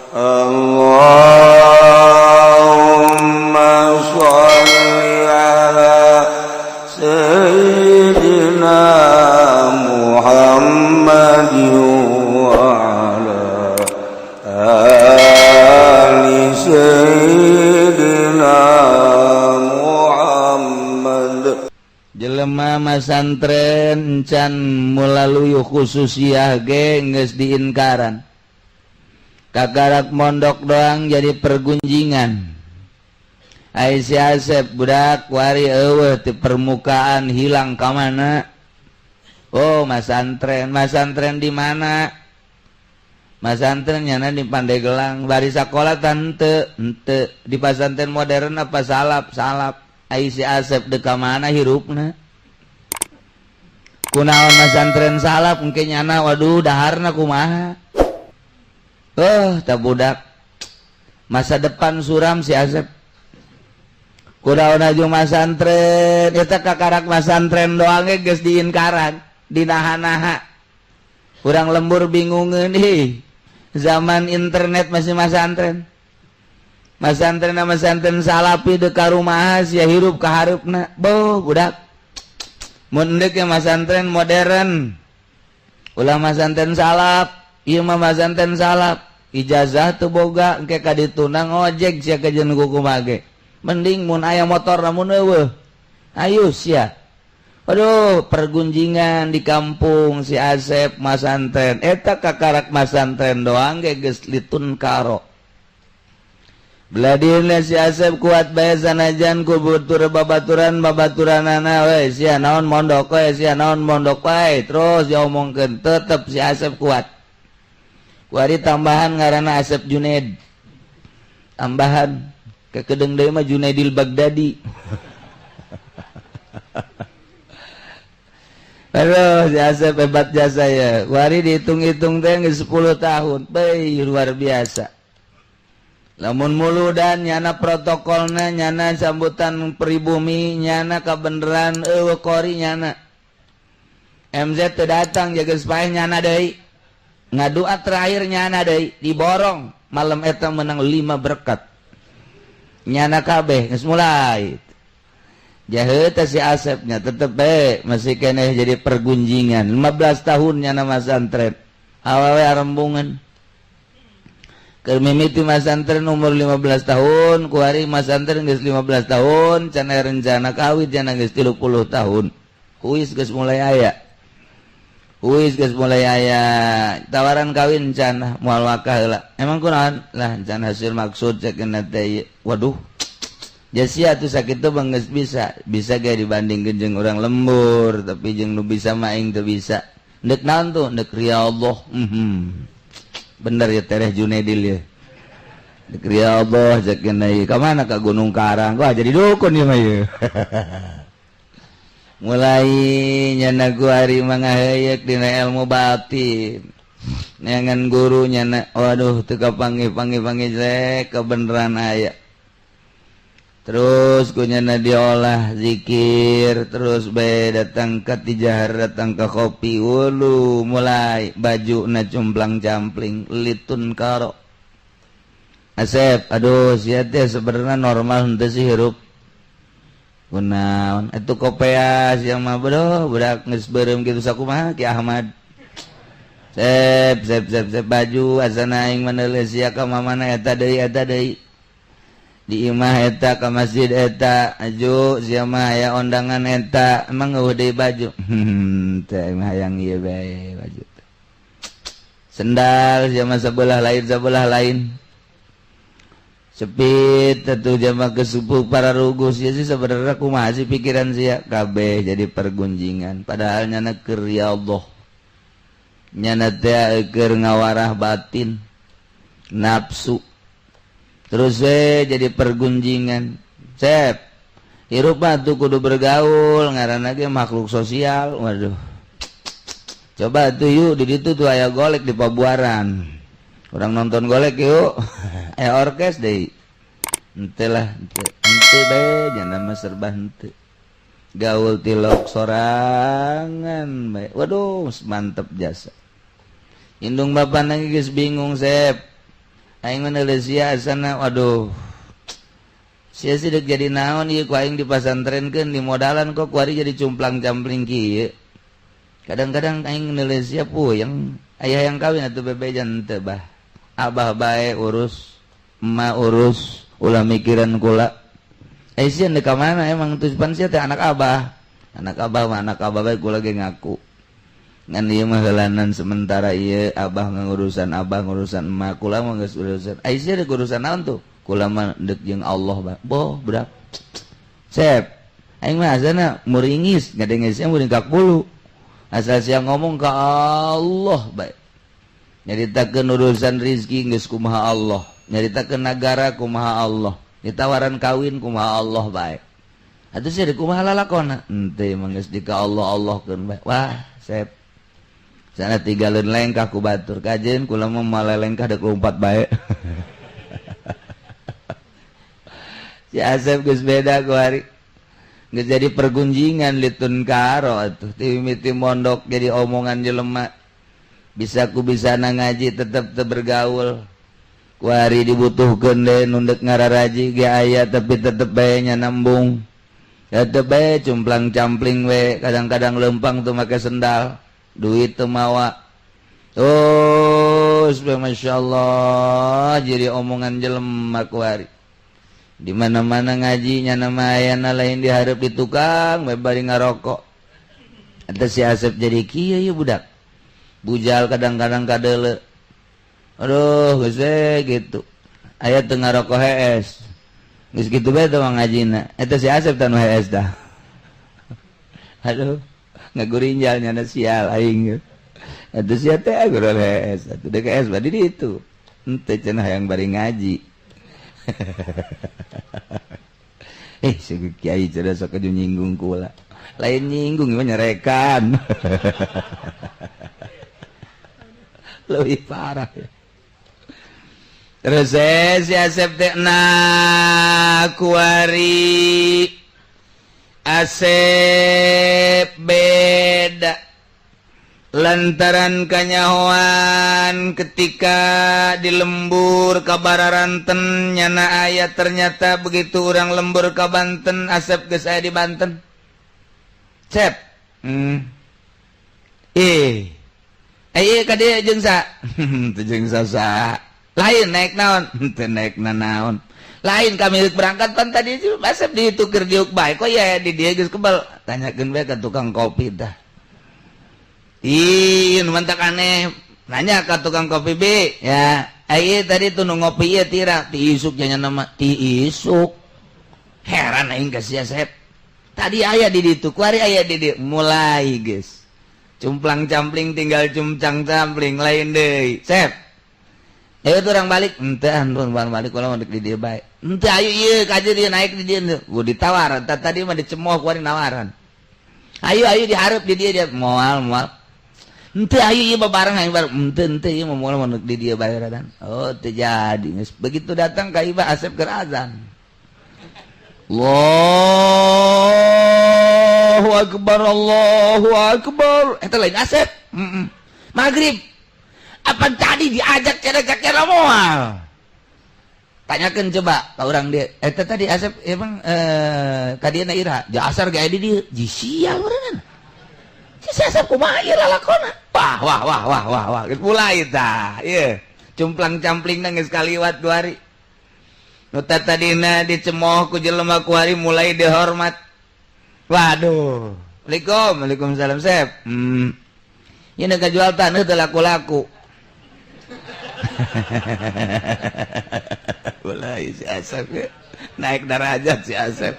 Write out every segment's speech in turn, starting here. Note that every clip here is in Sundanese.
Allahumma sholli ala sayyidina Muhammadin wa ala ali sayyidina Muhammad. Jelema masantren can melalui khususiyah ge geus diinkaran. Kagarak mondok doang jadi pergunjingan. Ai si Asep budak wari eueuh ti permukaan hilang ka mana? Oh, masantren di mana? Masantren nyana di Pandeglang, bari sakola tante di pasantren modern apa salap. Ai si Asep de ka mana hirupna? Kunaon masantren salap engke nyana waduh daharna kumaha? Tak budak masa depan suram si Asep. Kunaon aju masantren, eta kakarak masantren doang geus diinkaran, dinaha-naha. Urang lembur bingungeun zaman internet masih masantren. Masantren salapi de ka rumaha sia hirup ka hareupna. Boh budak. Mun endeuke masantren modern. Ulah masantren salap, ieu mah masantren salap. Ijazah teu boga engke ka ditunang ojek sia kajeun kumaha ge. Mending mun aya motor namun eueuh. Ayo sia. Aduh, pergunjingan di kampung si Asep masantren. Eta kakarak masantren doang ge geus litun karo. Beladina si Asep kuat bae sanajan ku butur babaturanana we sia naon mondok we sia naon mondok wae terus diomongkeun tetep si Asep kuat. Kuari tambahan ngaranna Asep Junaid. Tambahan kekedeng deui mah Junaidil Baghdadi. Aduh, si Asep hebat jasa ya. Kuari dihitung-hitung teh geus 10 tahun. Beuy luar biasa. Lamun muludan nyana protokolna nyana sambutan pribumi nyana kabeneran eueuh kori nyana. MZ teu datang jaga supaya nyana deui. Ngadua terakhir nyana deui diborong malam eta menang 5 berkat. Nyana kabeh geus mulai. Jahe teh si Asepnya tetep bae masih keneh jadi pergunjingan. 15 tahun nyana masantren. Awewe arembungan. Keur mimiti masantren umur 15 tahun, kuari masantren geus 15 tahun, can rencana kawin cenah geus 30 tahun. Kuis geus mulai aya. Tawaran kawin can moal wakah heula. Emang kunaon? Lah can hasil maksud cekeuna teh. Waduh. Jasia atuh sakitu mah geus bisa ge dibandingkeun jeung urang lembur, tapi jeung nu bisa mah aing teu bisa. Deuk naon tuh? Deuk riyadhah. Bener ya Tereh Junaidil ya. Deuk riyadhah cekeuna ieu. Ka mana ka Gunung Karang? Wah jadi dukun ieu mah ieu. Mulai nyana kuari mangaheyeuk dina ilmu batin. Neangan guru nyana waduh teu kapanggih-panggih jelek kebeneran aya. Terus kunyana diolah zikir, terus bae datang ke tijahar, datang ke kopi, wulu mulai baju na cumplang-campling, litun karo. Asep, aduh sia teh sebenarnya normal henteu sih hirup. Kunaon? Itu kopea sia mah bodoh, budak geus beureum kitu sakumaha Ki Ahmad. Sep baju asana aing maneuleus sia ka mamana eta deui. Di imah eta ka masjid eta aju sia mah aya ondangan eta emang eueuh deui baju. Teh mah hayang ieu bae baju. Sendal sia mah sabelah lain. Cepit atuh jama kesupuh para rugus ya sih sebenarnya kumaha sih pikiran sia kabeh jadi pergunjingan padahal nyana keur riyadhah. Nyana teh keur ngawarah batin nafsu. Terus jadi pergunjingan. Cep, hirup mah tuh kudu bergaul, ngaranna ge makhluk sosial. Waduh. Coba tuh yuk di ditu tuh aya golek di Pabuaran. Orang nonton golek yuk. Orkes deh. Ente lah, ente bae, jangan nama serba ente. Gaul tilok sorangan bae. Waduh, mantep jasa. Indung bapak nangis bingung Sep. aing Malaysia sana waduh sia sih dek jadi naon ieu ku aing di pasantrenkeun di modalan kok kuari jadi cumplang-campling kieu kadang-kadang aing Malaysia puyeng aya yang kawin atuh bebejan teu bah abah bae urus emak urus ulah mikiran kula Aisyah dek mana emang tujuan sia teh anak abah mah anak abah bae kula ge ngaku ngan ieu mah heulanan sementara ieu abah ngurusan abah ngurusan emak kula mah geus urusan Aisyah dek urusan naon tuh kula mah deuk jeung Allah bah boh budak sep aing mah asana muringis ngadengesna muring ka pulu asal sia ngomong ka Allah bae nyaritakeun urusan rezeki geus kumaha Allah nyaritakeun negara kumaha Allah ditawaran kawin kumaha Allah bae atuh sia kumaha lalakonna henteu mah geus di ka Allah-Allahkeun bae wah sep sana tinggalin lengkah ku batur kajen kula mah malelengkah dek lompat bae si Asep geus beda ku hari geus jadi pergunjingan litun karo atuh timiti mondok jadi omongan jelema bisa ku bisana ngaji tetep teu bergaul ku hari dibutuhkeun deui nu deuk ngararaji ge aya tapi tetep bae nya nambung tetep bae cumplang-campling we kadang-kadang lempang tuh make sendal duit teu mawa terus masyaallah jadi omongan jelema ku hari di mana-mana ngajinya nama ayana lain diharap di tukang bari ngarokok eta si Asep jadi kieu ieu budak bujal kadang-kadang kadeule aduh geus gitu aya teu ngarokok hees geus kitu bae teh ngajina eta si Asep tanu hees dah aduh ngagurinjal nyana sial aing atuh sia teh guru hees atuh deuk hees badi ditu henteu cenah hayang bari ngaji si kiai cerdas sok aju nyinggung kula lain nyinggung mah nyerekan lebih parah ya. Terus si Asep teh kuari Asep beda lantaran kanyahoan ketika di lembur ka Bararanten nyana aya ternyata begitu orang lembur ka Banten Asep geus aya di Banten Sep ieu ka dieu jeung sa teu jeung sa lain naik naon teu naik naon lain kami berangkat pan tadi Asep ditu keur diuk bae kok ya di dieu geus kebal tanyakeun bae ka tukang kopi tah ih nu mantak aneh nanya ke tukang kopi B ya ayo tadi tuh nu ngopi ieu tira ti isuk nya nama ti isuk heran aing geus sia Sep tadi aya di ditu kuari aya di dieu mulai geus cumplang-campling tinggal cumcang-campling lain deui Sep ayo tuh orang balik henteu antun balik ulah mandek di dieu bae henteu ayo ieu kaje dia naik di dieu gua ditawar tadi mah dicemoh kuari nawaran ayo dihareup di dieu dia moal henteu ayo ieu babareng aing bareng henteu ieu moal mandek di dieu bae radan oh teu jadi geus begitu datang ka iba Asep keur azan Allahu akbar eta lain Asep magrib apa tadi diajak cara moal tanyakeun coba ka urang dia eta tadi Asep emang kadiana ira ja asar ge aya di dieu ji sia urang si Asep kumaha ieu lalakonna wah geus mulai tah ieu cumplang-campling geus kaliwat 2 hari nu tadina dicemoh ku jelema ku hari mulai dihormat waduh Waalaikumsalam Sep ieu nu kajual taneuh teu laku-laku mulai si Asep naik derajat si Asep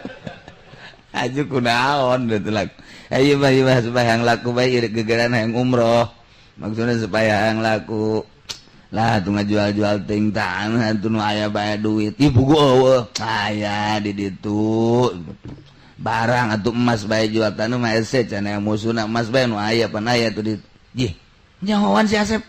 aju kunaon teu laku ayo bah supaya yang laku bae ieu gegeran hayang umroh maksudna supaya hayang laku lah tuh ngajual-jual ting tanah atuh nu aya bae duit ibu gua eueuh aya di ditu barang atuh emas bae jual tanah mah ese cenah musuna emas bae nu aya pan aya tuh di jih nyahoan si Asep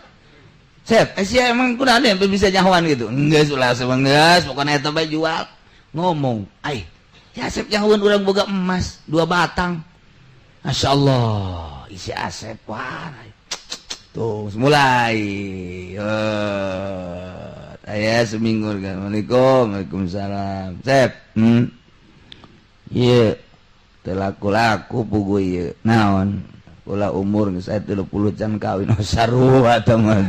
Sep sia emang kunaon yang bisa nyahoan gitu geus ulah geus pokona eta bae jual ngomong ai si Asep nyahoan urang boga emas 2 batang masyaallah isi Asep wah tuh mulai Aya seminggu kan. Waalaikumsalam. Sep. Iya. Teu laku-laku pugu ieu. Naon? Ulah umur geus aya 30 can kawin sarua tah mah.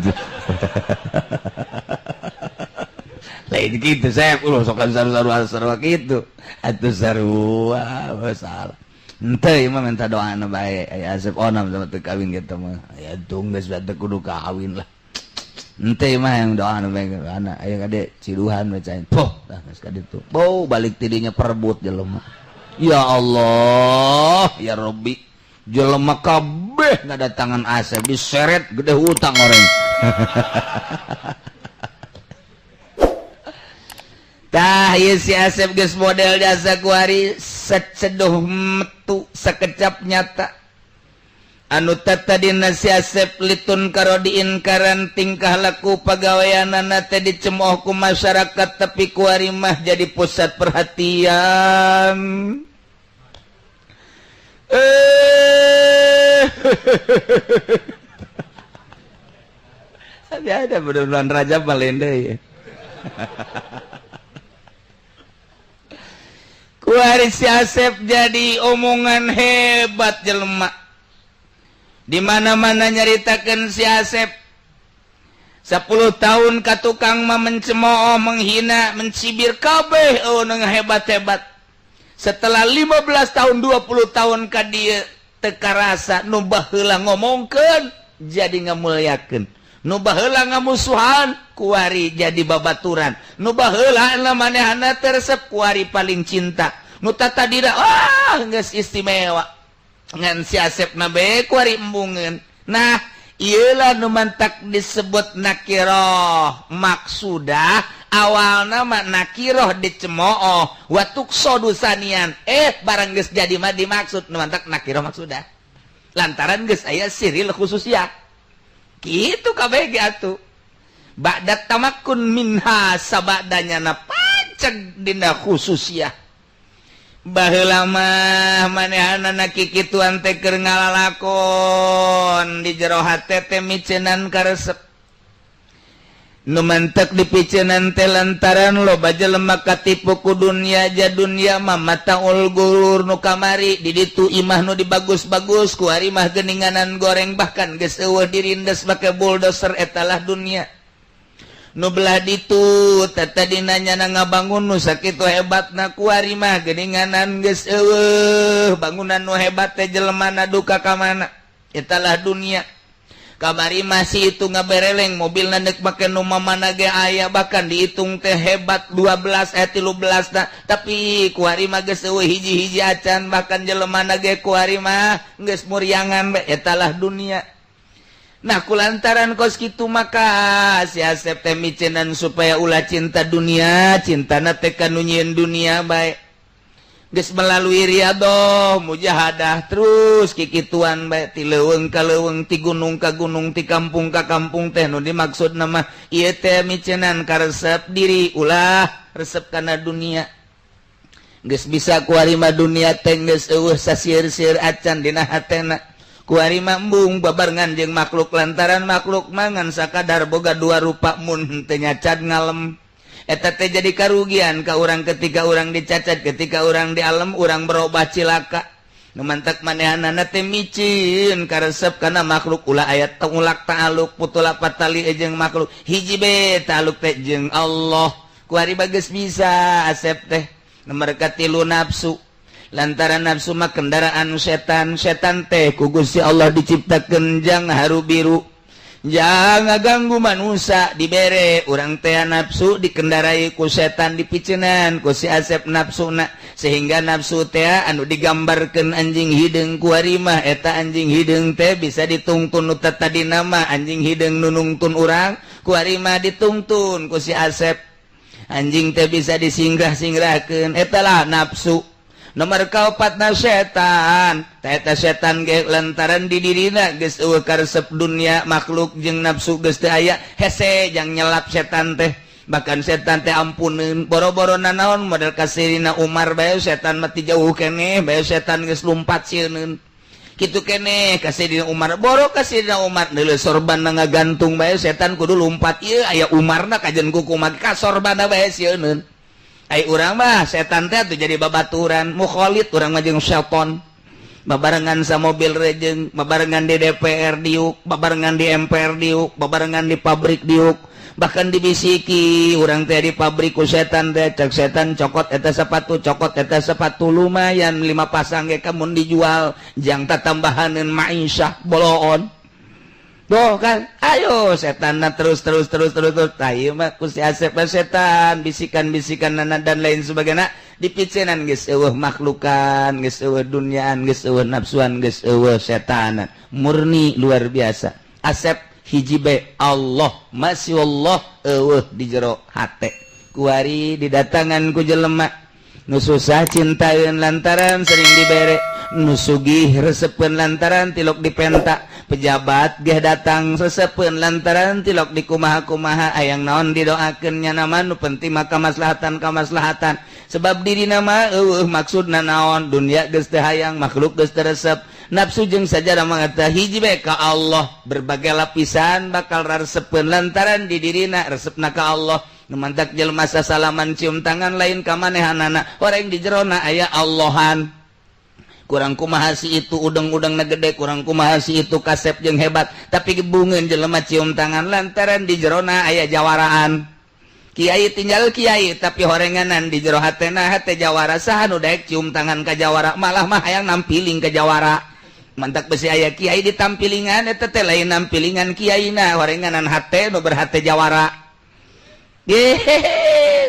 Lain kitu Sep, ulah sok sarua kitu. Atuh sarua masalah. Henteu ieu mah minta doana bae. Aya Asep onam sama teu kawin kitu mah. Aya tunggeus teu kudu kawin lah. Ente mah yang doa anu bae anak aya kade ciduhan bacain poh tah geus ka ditu bau balik tidinya perebut jelema ya Allah ya Rabbi jelema kabeh ngadatangan Asep diseret gede hutang orang tah ieu si Asep geus model jasa kuari seceduh metu sakecap nyata anu tatadina si Asep litun karodiin karan tingkah laku pagaweanana teh dicemooh ku masyarakat tapi kuari mah jadi pusat perhatian ada bulan Rajab Malende ya kuari si Asep jadi omongan hebat jelema di mana-mana nyaritakeun si Asep 10 tahun ka tukang mah mencemooh menghina mencibir kabeh nu hebat-hebat setelah 15 tahun 20 tahun ka dieu teu karasa nu baheula ngomongkeun jadi ngamulyakeun nu baheula ngamusuhan kuari jadi babaturan nu baheula manehna teresep kuari paling cinta nu tatadina geus istimewa ngan si Asep na bae kuari embungeun nah ielah nu mantak disebut nakiroh maksudah awalna mah nakiroh dicemooh watuk sodusanian barang geus jadi mah dimaksud nu mantak nakiroh maksudah lantaran geus aya siril khususiyah kitu kabeh ge atuh ba'da tamakkun minha sabadanya na paceg dina khususiyah baheula mah manehanana kikituan teh keur ngalalakon di jero hate teh micenan karesep nu mantek dipiceunan teh lantaran loba jelema katipu ku dunya ja dunya mah mataul gurur nu kamari di ditu imah nu dibagus-bagus ku ari mah geuninganan goreng bahkan geus eueuh dirindes make bulldozer etalah dunya nu belah ditu tatadina nyana ngabangun nu sakitu hebatna kuari mah geuninganan geus eueuh bangunan nu hebat teh jelemana duka ka mana etalah dunia kamari masih itu ngabereleng mobilna deuk make nu mamana ge aya bahkan dihitung teh hebat 12 13 nah tapi kuari mah geus eueuh hiji-hiji acan bahkan jelemana ge kuari mah geus muryangan be etalah dunia. Nah kulantaran kos kitu maka si Asep teh micenan supaya ulah cinta dunia cintana teh ka nu nyieun dunia bae geus melalui riyadhah mujahadah terus kikituan bae ti leuweung ka leuweung ti gunung ka gunung ti kampung ka kampung teh nu dimaksudna mah ieu teh micenan karesep diri ulah resep kana dunia geus bisa kuari mah dunia teh geus eueuh sasieur-sieur acan dina hatena kuari mambung babarengan jeung makhluk lantaran makhluk mangan sakadar boga dua rupa mun teu nyacad ngalem eta teh jadi karugian ka urang ketika urang dicacad ketika urang di alam urang berubah cilaka nu mantak manehanana teh micin karesep kana makhluk ulah aya tangulak ta'aluk putula patali jeung makhluk hiji be ta'aluk teh jeung Allah kuari bageus bisa Asep teh nomor katilu nafsu lantaran nafsu mah kendaraan setan teh ku Gusti Allah diciptakeun jang haru biru jang ngaganggu manusia dibere urang teh nafsu dikendarai ku setan dipiceunan ku si Asep nafsuna sehingga nafsu teh anu digambarkeun anjing hideung ku ari mah eta anjing hideung teh bisa ditungtun nu tadina mah anjing hideung nu nungtun urang ku ari mah ditungtun ku si Asep anjing teh bisa disingrah-singrahkeun eta lah nafsu. Nomor kaopatna setan eta setan ge lantaran di dirina geus eueuh karesep dunia makhluk jeung nafsu geus teu aya hese jang nyelap setan teh bahkan setan teh ampuneun boro-boro nanaon model kasirina Umar bae setan mah ti jauh keneh bae setan geus lumpat sieunun gitu kene kasih dina Umar boro kasih dina Umar deuleu sorban ngagantung bae setan kudu lumpat ieu aya Umarna kajen kuku make ka sorbanna bae sieun ai urang mah setan teh tuh jadi babaturan mukhalid urang mah jeung setan babarengan sa mobil rejeng babarengan di DPR diuk babarengan di MPR diuk babarengan di pabrik diuk bahkan dibisiki urang teh di pabrik ku setan teh cek setan cokot eta sepatu lumayan 5 pasang ge kamun dijual jang tambahaneun ma'isyah boloon doh kan ayo setan terus ieu mah ku si Asep setan bisikan dan lain sebagainya dipicinan geus eueuh makhlukan geus eueuh dunyaan geus eueuh nafsuan geus eueuh setanan murni luar biasa Asep hiji be Allah masih Allah eueuh di jero hate kuari didatangan ku jelema nu susah cintaeun lantaran sering dibere nu sugih resepeun lantaran tilok dipenta pejabat geh datang sesepeun lantaran tilok dikumaha-kumaha ayang naon didoakeun nya nama nu penting mah kamaslahatan sebab diri nama eueuh maksudna naon dunia geus teu hayang makhluk geus teu resep nafsu jeung sajarah mangata hiji bae ka Allah berbagai lapisan bakal raresepeun lantaran di dirina resepna ka Allah nu mantak jelema sasalaman cium tangan lain ka manehanana orang di jerona aya Allahan kurang kumaha si itu udang-udangna gede kurang kumaha si itu kasep jeung hebat tapi gebungeun jelema cium tangan lantaran di jerona aya jawaraan kiai tinggal kiai tapi horenganan di jero hatena hate jawara saha nu daek cium tangan ka jawara malah mah hayang nampiling ka jawara mantak besi aya kiai ditampilingan eta teh lain nampilingan kiaina horenganan hate nu berhate jawara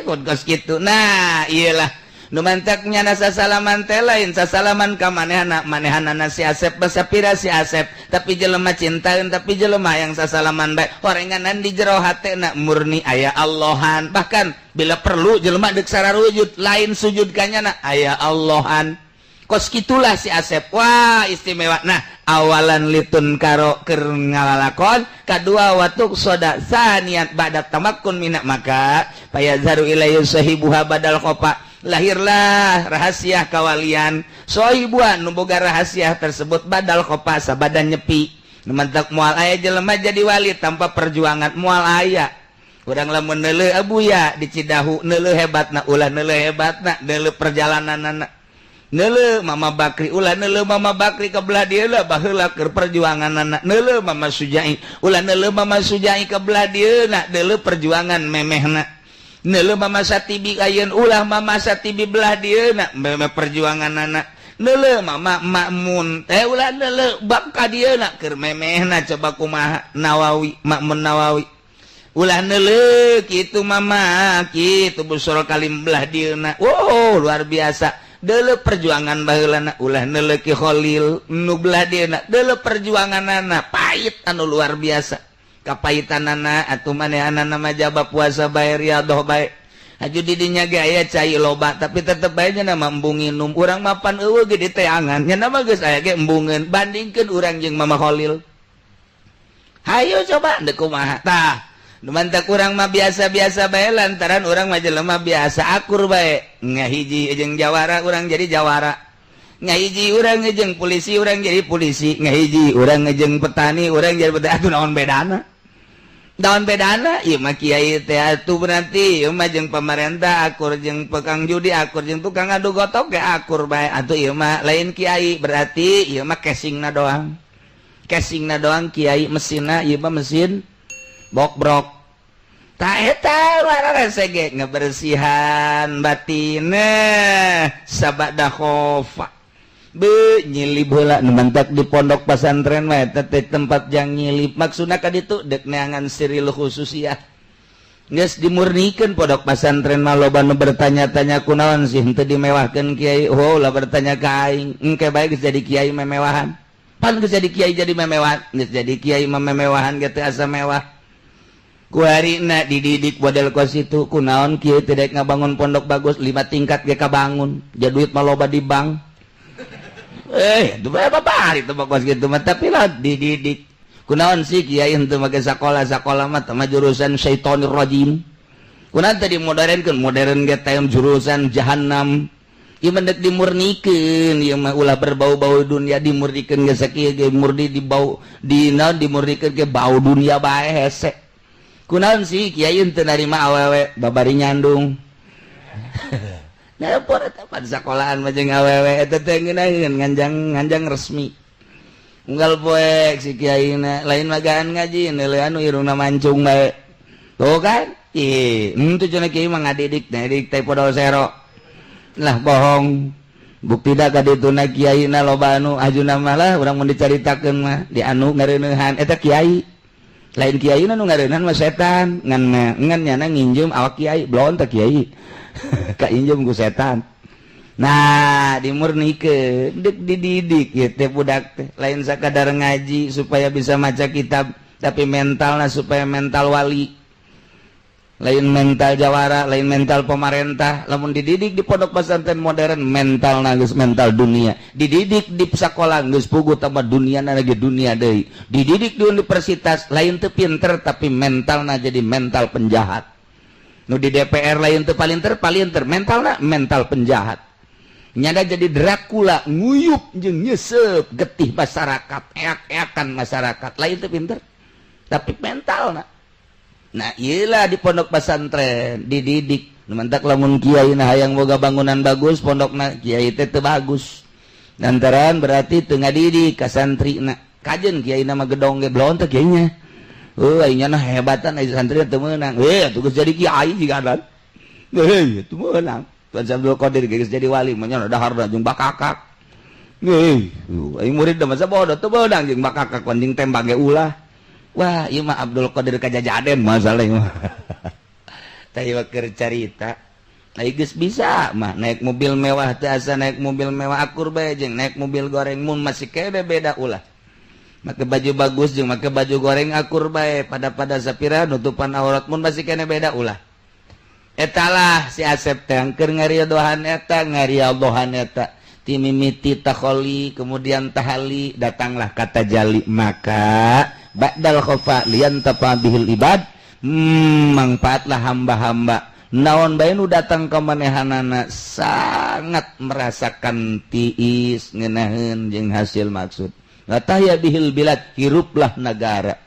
kos kitu nah iyalah nu mantak nyana sasalaman teh lain sasalaman ka manehanana si Asep basapira si Asep tapi jelema cintaeun tapi jelema yang sasalaman bae horenganan di jero hatena murni aya Allahan bahkan bila perlu jelema deuk sararujud lain sujud ka nyana aya Allahan kos kitulah si Asep wah istimewa nah awalan litun karo keur ngalalakon kadua watuk soda saniat badat tamakkun minak maka payazharu ilayhi sahibuha badal khopa lahirlah rahasia kawalian sohibuan nu boga rahasia tersebut badal khopa sabadan nyepi nu mantak moal aya jelema jadi wali tanpa perjuangan moal aya urang lamun neuleuh abuya di Cidahu neuleuh hebatna ulah neuleuh hebatna neuleuh perjalananna neuleuh Mama Bakri ulah neuleuh Mama Bakri ka belah dieu lah baheula keur perjuanganna neuleuh Mama Sujai ulah neuleuh Mama Sujai ka belah dieu na neuleuh perjuangan memehna neuleuh Mama Satibi ayeun ulah Mama Satibi belah dieuna memeh perjuanganna neuleuh Mama Makmun teh ulah neuleuh bab ka dieuna keur memehna coba kumaha Nawawi Makmun Nawawi ulah neuleuh kitu Mama kitu busur kalim belah dieuna wow luar biasa deuleuh perjuangan baheulana ulah neuleuh Ki Khalil nu belah dieuna deuleuh perjuanganna pait anu luar biasa kapaitanana atuh manehanana mah jaba puasa bae riyadhah bae aju di dinya ge aya cai loba tapi tetep bae nya mah embung nginum urang mapan eueuh ge di teangan nya mah geus aya ge embungeun bandingkeun urang jeung Mama Khalil hayu coba deuk kumaha tah nu mantak urang mah biasa-biasa bae lantaran urang mah jelema biasa akur bae ngahiji jeung jawara urang jadi jawara ngahiji urang jeung polisi urang jadi polisi ngahiji urang jeung petani urang jadi petani atuh naon bedana daun bedana ieu mah kiai teh atuh berarti ieu mah jeung pamarentah akur jeung tukang judi akur jeung tukang adu gotok ge akur bae atuh ieu mah lain kiai berarti ieu mah casingna doang kiai mesinna ieu mah mesin bok-brok ta eta wararese ge ngabersihan batinna sabada khofa be nyilip heula nu mantak di pondok pesantren mah eta teh tempat jang nyilip maksudna ka ditu deuk neangan siril khususiyah geus dimurnikeun pondok pesantren mah loba nu bertanya-tanya kunaon sih henteu dimewahkeun kiai oh lah bertanya ka aing engke bae geus jadi kiai memewahan pan geus jadi kiai jadi memewahan geus jadi kiai mah memewahan ge teu asa mewah ku harina dididik model kos itu kunaon kiai teh daek ngabangun pondok bagus 5 tingkat ge kabangun jadi duit mah loba di bank itu berapa hari itu pokoknya gitu mah tapi lah dididik kunaon sih kiai henteu make sakola mah teh jurusan syaitonir rajim kunaon tadi modern ge teh jurusan jahannam ieu mendek dimurnikeun ieu mah ulah berbau-bau dunia dimurnikeun geus sakieu ge murni dibau dina dimurnikeun ke bau dunia bae hese kunaon sih kiai teu narima awewe babari nyandung nah pora tempat sekolahan mah jeung awewe eta teh ngeunaheun nganjang resmi unggal poek si kiaina lain magaan ngaji neuleuh anu irungna mancung bae tuh kan itu cenah kiai mah ngadidik teh podol sero lah bohong bukti dah kadituna kiai na loba anu ajuna mah lah urang mun dicaritakeun mah di anu ngareuneuhan eta kiai lain kiai nu ngareuneuhan mah setan ngan nyana nginjem awak kiai belon teh kiai ka injem ku setan nah dimurnikeun deuk dididik ieu teh budak teh lain sakadar ngaji supaya bisa maca kitab tapi mentalna supaya mental wali lain mental jawara, lain mental pemerintah. Lamun dididik di pondok pesantren modern mental geus mental dunia. Dididik di sekolah geus puguh tambah dunia lagi dunia deui. Dididik di universitas lain teu pinter tapi mentalna jadi mental penjahat. Nu di DPR lain teu palinter mentalna mental penjahat. Nyada jadi Dracula nguyup jeung nyesep getih masyarakat, eak-eakan masyarakat. Lain teu pinter tapi mentalna. Nah iyalah di pondok pesantren dididik mantak lamun kiai nah hayang boga bangunan bagus pondokna kiai teh teu bagus lantaran berarti teu ngadidik ka santrina kajen kiai nama gedong ge belon teh kiainya ayeuna nah hebatan aya santri teu meunang atuh geus jadi kiai jiganan teu meunang Tuan Abdul Qadir geus jadi wali mah nya daharna jeung bakakak aing murid da masa bodoh teu meunang jeung bakakak panding tembak ge ulah. Wah, ieu mah Abdul Qadir kajajaden masalah mah. Tah ieu keur carita. Nah, geus bisa mah naik mobil mewah teh asa naik mobil mewah akur bae jeung naik mobil goreng mun masih kene beda ulah. Make baju bagus jeung make baju goreng akur bae pada sapira nutupan aurat mun masih kene beda ulah. Etalah si Asep teh keur ngariadohan eta ti mimiti takholi kemudian tahali datanglah kata jali maka ba'dal khofa lian tapabihil ibad manfaatlah hamba-hamba naon bae nu datang ka manehanana sangat merasakan tiis ngeunaheun jeung hasil maksud latahya bihil bilad hiruplah negara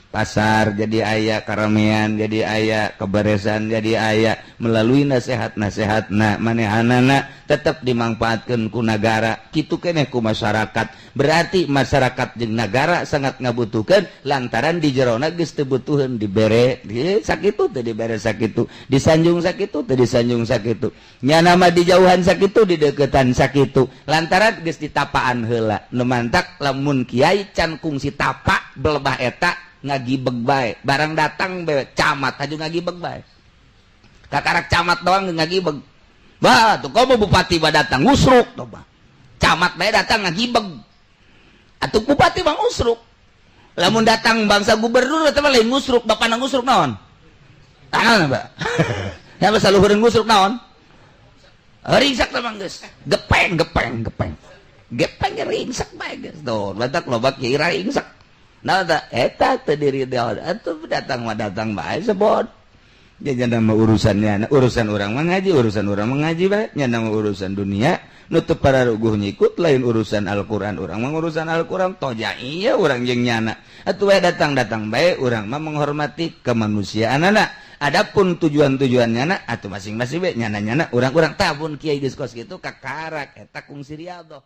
pasar jadi aya karamean jadi aya keberesan jadi aya melalui nasihat-nasihatna manehanana tetap dimanfaatkeun ku negara kitu keneh ku masyarakat berarti masyarakat jeung negara sangat ngabutuhkeun lantaran di jerona geus teu butuheun dibere sakitu teu dibere sakitu disanjung sakitu teu disanjung sakitu nya nama dijauhan sakitu di deukeutan sakitu lantaran geus ditapaan heula nu mantak lamun kiai can kungsi tapa belebah eta ngagibeg bae barang datang bae camat aju ngagibeg bae kakarak camat doang ngagibeg bah tuh komo bupati ba datang ngusruk tuh bah camat bae datang ngagibeg atuh bupati bang ngusruk lamun datang bangsa gubernur eta mah lain ngusruk bapana ngusruk naon naon ba ya basa luhureun ngusruk naon ringsak teh mah geus gepeng ringsak bae geus tuh batak loba kiai ringsak. Nah, eta teh diri dia atuh datang bae sebot. Nya nama urusannya urusan orang mengaji bae nya nama urusan dunia nutup para ruguh nyikut lain urusan Al-Qur'an urang mah urusan Al-Qur'an toja iya urang jeung nyana. Atuh we datang bae urang mah menghormati kemanusiaanana. Adapun tujuan-tujuannya atuh masing-masing bae nyana urang-urang tabun kiai geus kos kitu kakarak eta kungsi riadoh.